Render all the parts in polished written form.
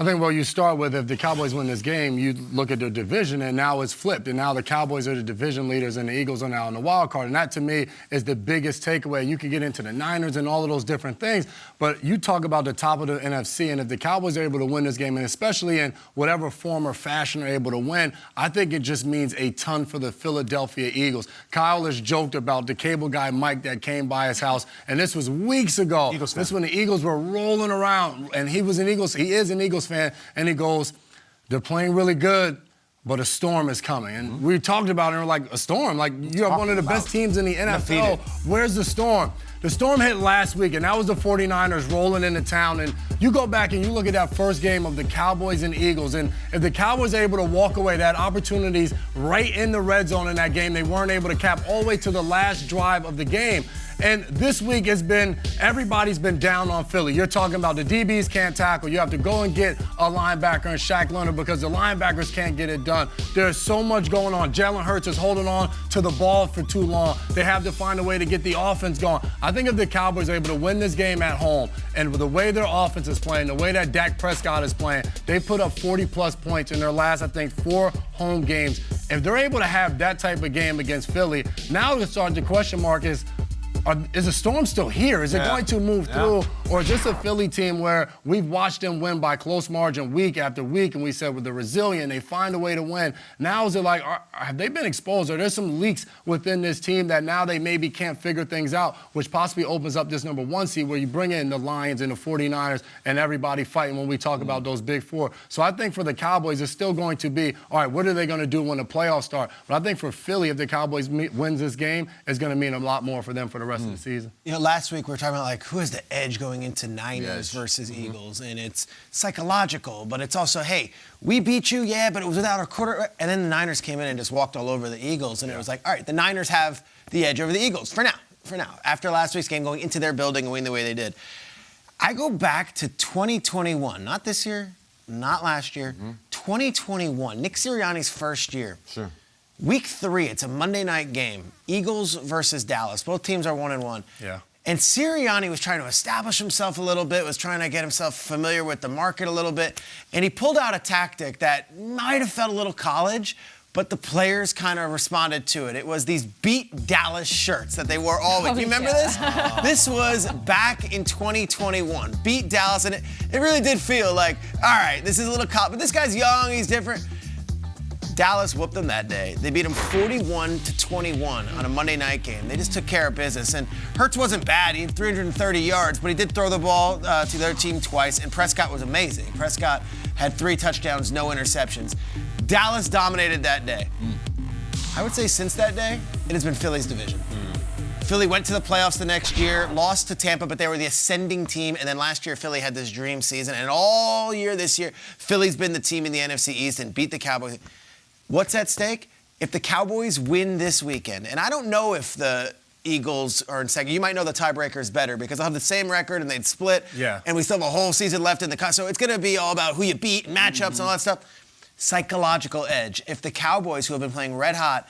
I think, well, you start with if the Cowboys win this game, you look at their division, and now it's flipped. And now the Cowboys are the division leaders, and the Eagles are now in the wild card. And that, to me, is the biggest takeaway. You can get into the Niners and all of those different things, but you talk about the top of the NFC, and if the Cowboys are able to win this game, and especially in whatever form or fashion they're able to win, I think it just means a ton for the Philadelphia Eagles. Kyle has joked about the cable guy Mike that came by his house, and this was weeks ago. This is when the Eagles were rolling around, and he is an Eagles fan, and he goes, they're playing really good, but a storm is coming. And we talked about it, and we're like, a storm? Like, you have one of the best teams in the NFL. Where's the storm? The storm hit last week, and that was the 49ers rolling into town. And you go back and you look at that first game of the Cowboys and Eagles, and if the Cowboys are able to walk away, that opportunities right in the red zone in that game, they weren't able to cap all the way to the last drive of the game. And this week has been, everybody's been down on Philly. You're talking about the DBs can't tackle. You have to go and get a linebacker and Shaq Leonard because the linebackers can't get it done. There's so much going on. Jalen Hurts is holding on to the ball for too long. They have to find a way to get the offense going. I think if the Cowboys are able to win this game at home, and with the way their offense is playing, the way that Dak Prescott is playing, they put up 40-plus points in their last, I think, 4 home games. If they're able to have that type of game against Philly, now the question mark is the storm still here? Is it going to move through? Or is this a Philly team where we've watched them win by close margin week after week, and we said, well, they're resilient, they find a way to win. Now is it like, have they been exposed? Are there some leaks within this team that now they maybe can't figure things out, which possibly opens up this number 1 seed where you bring in the Lions and the 49ers and everybody fighting when we talk about those big 4. So I think for the Cowboys, it's still going to be, all right, what are they going to do when the playoffs start? But I think for Philly, if the Cowboys wins this game, it's going to mean a lot more for them for the rest of the season. You know, last week we were talking about, like, who has the edge going into Niners versus Eagles, and it's psychological, but it's also, hey, we beat you, but it was without our quarterback. And then the Niners came in and just walked all over the Eagles, and it was like, all right, the Niners have the edge over the Eagles for now. After last week's game, going into their building and winning the way they did. I go back to 2021, not this year, not last year, 2021, Nick Sirianni's first year. Sure. Week 3, it's a Monday night game. Eagles versus Dallas. Both teams are 1-1. Yeah. And Sirianni was trying to establish himself a little bit, was trying to get himself familiar with the market a little bit. And he pulled out a tactic that might have felt a little college, but the players kind of responded to it. It was these Beat Dallas shirts that they wore all week. You remember this? This was back in 2021. Beat Dallas, and it really did feel like, all right, this is a little college, but this guy's young, he's different. Dallas whooped them that day. They beat them 41-21 on a Monday night game. They just took care of business. And Hurts wasn't bad. He had 330 yards, but he did throw the ball to their team twice, and Prescott was amazing. Prescott had 3 touchdowns, no interceptions. Dallas dominated that day. I would say since that day, it has been Philly's division. Philly went to the playoffs the next year, lost to Tampa, but they were the ascending team. And then last year, Philly had this dream season. And all year this year, Philly's been the team in the NFC East and beat the Cowboys. What's at stake? If the Cowboys win this weekend, and I don't know if the Eagles are in second. You might know the tiebreaker is better because they'll have the same record and they'd split. Yeah. And we still have a whole season left in the so it's going to be all about who you beat, and matchups and all that stuff. Psychological edge. If the Cowboys, who have been playing red hot,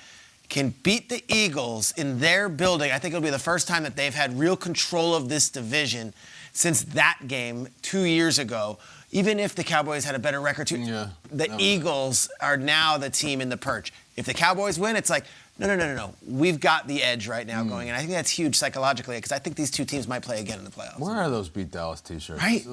can beat the Eagles in their building, I think it'll be the first time that they've had real control of this division since that game 2 years ago. Even if the Cowboys had a better record, the Eagles are now the team in the perch. If the Cowboys win, it's like, no. We've got the edge right now going. And I think that's huge psychologically because I think these two teams might play again in the playoffs. Where are those Beat Dallas t-shirts? Right.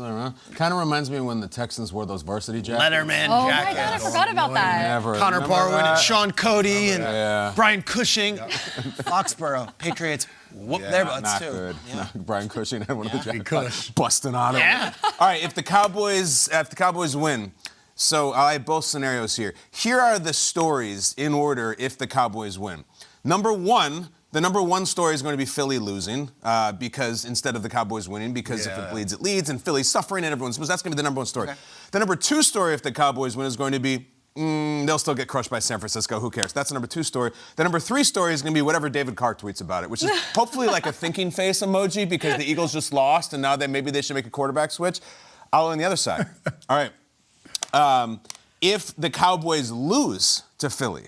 Kind of reminds me of when the Texans wore those varsity jackets. Letterman Oh jackets. my God, I forgot about that. Connor Barwin and Sean Cody and Brian Cushing. Yep. Foxborough. Patriots whoop their butts not too. Good. Yeah. Brian Cushing had one of the jackets Cush. busting on him. Yeah. All right, if the Cowboys win, so I have both scenarios here. Here are the stories in order if the Cowboys win. Number 1, the number 1 story is going to be Philly losing because instead of the Cowboys winning, because if it bleeds, it leads, and Philly's suffering, and everyone's. That's going to be the number 1 story. Okay. The number 2 story if the Cowboys win is going to be they'll still get crushed by San Francisco. Who cares? That's the number 2 story. The number 3 story is going to be whatever David Carr tweets about it, which is hopefully like a thinking face emoji because the Eagles just lost and now maybe they should make a quarterback switch. I'll on the other side. All right. If the Cowboys lose to Philly,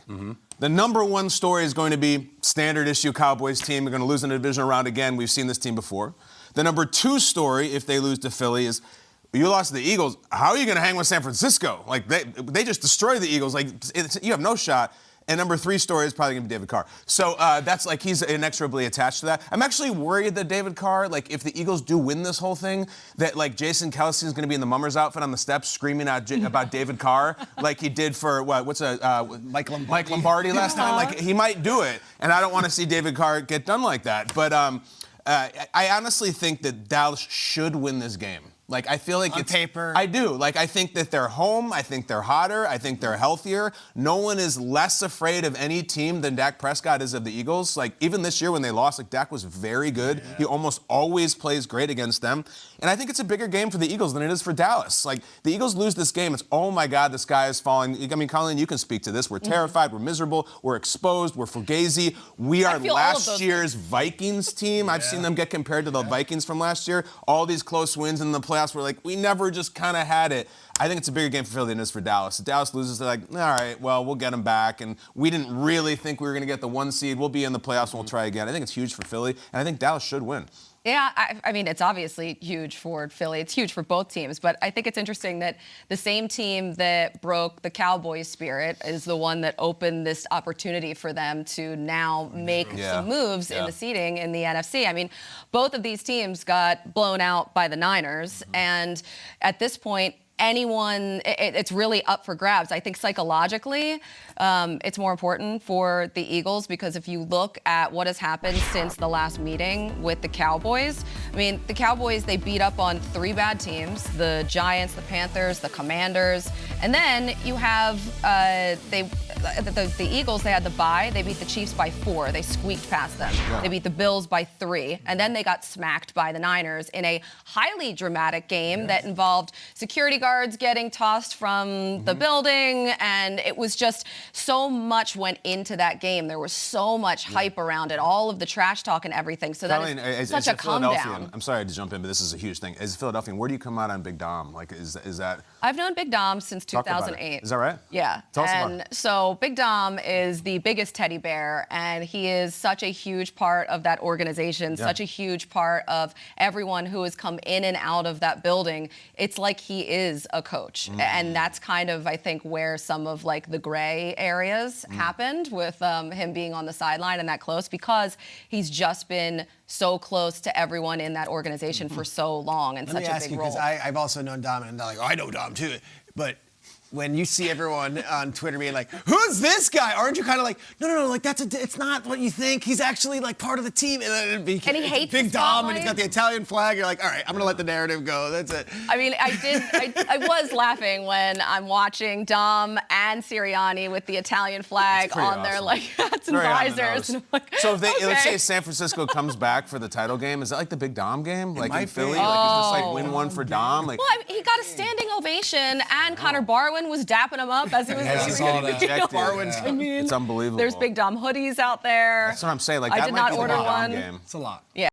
the number 1 story is going to be standard issue Cowboys team. They're going to lose in a divisional round again. We've seen this team before. The number 2 story, if they lose to Philly, is You lost to the Eagles. How are you going to hang with San Francisco? Like, they just destroyed the Eagles. Like, you have no shot. And number 3 story is probably going to be David Carr. So that's like he's inexorably attached to that. I'm actually worried that David Carr, like if the Eagles do win this whole thing, that like Jason Kelce is going to be in the Mummers outfit on the steps screaming out about David Carr like he did for Mike Lombardi last time. Like he might do it. And I don't want to see David Carr get done like that. But I honestly think that Dallas should win this game. Like, I feel like on it's... paper. I do. Like, I think that they're home. I think they're hotter. I think they're healthier. No one is less afraid of any team than Dak Prescott is of the Eagles. Like, even this year when they lost, like, Dak was very good. Yeah. He almost always plays great against them. And I think it's a bigger game for the Eagles than it is for Dallas. Like, the Eagles lose this game, it's, oh, my God, the sky is falling. I mean, Colleen, you can speak to this. We're terrified. We're miserable. We're exposed. We're fugazi. We are last year's Vikings team. I've seen them get compared to the Vikings from last year. All these close wins in the playoffs. We're like, we never just kind of had it. I think it's a bigger game for Philly than it is for Dallas. If Dallas loses, they're like, all right, well, we'll get them back. And we didn't really think we were going to get the 1 seed. We'll be in the playoffs and we'll try again. I think it's huge for Philly, and I think Dallas should win. Yeah, I mean, it's obviously huge for Philly. It's huge for both teams. But I think it's interesting that the same team that broke the Cowboys' spirit is the one that opened this opportunity for them to now make some moves in the seeding in the NFC. I mean, both of these teams got blown out by the Niners. And at this point, it's really up for grabs. I think psychologically, it's more important for the Eagles because if you look at what has happened since the last meeting with the Cowboys, I mean, the Cowboys, they beat up on 3 bad teams, the Giants, the Panthers, the Commanders, and then you have the Eagles, they had the bye, they beat the Chiefs by 4, they squeaked past them. Yeah. They beat the Bills by 3, and then they got smacked by the Niners in a highly dramatic game that involved security guards getting tossed from the building, and it was just so much went into that game. There was so much hype around it, all of the trash talk and everything. So that is such a calm down. I'm sorry to jump in, but this is a huge thing. As a Philadelphian, where do you come out on Big Dom? Like, is that? I've known Big Dom since 2008. Is that right? Yeah. Tell us about it. So Big Dom is the biggest teddy bear, and he is such a huge part of that organization, such a huge part of everyone who has come in and out of that building. It's like he is a coach. And that's kind of, I think, where some of like the gray areas happened with him being on the sideline and that close, because he's just been so close to everyone in that organization for so long and such a big role. Because I've also known Dom, and they're like, oh, I know Dom too. But when you see everyone on Twitter being like, who's this guy? Aren't you kind of like, no, like it's not what you think. He's actually like part of the team. And he hates Big the Dom, spotlight. and he's got the Italian flag. You're like, all right, I'm going to let the narrative go. That's it. I mean, I was laughing when I'm watching Dom and Sirianni with the Italian flag on their like hats and visors. And like, so if let's say San Francisco comes back for the title game, is that like the Big Dom game? Like in Philly? Like, is this like win one for Dom? Like, well, I mean, he got a standing ovation, and Connor Barwin was dapping him up as he was I mean, it's unbelievable. There's Big Dom hoodies out there. That's what I'm saying. Like, I that did might not be the order Big Dom one. game. It's a lot. Yeah.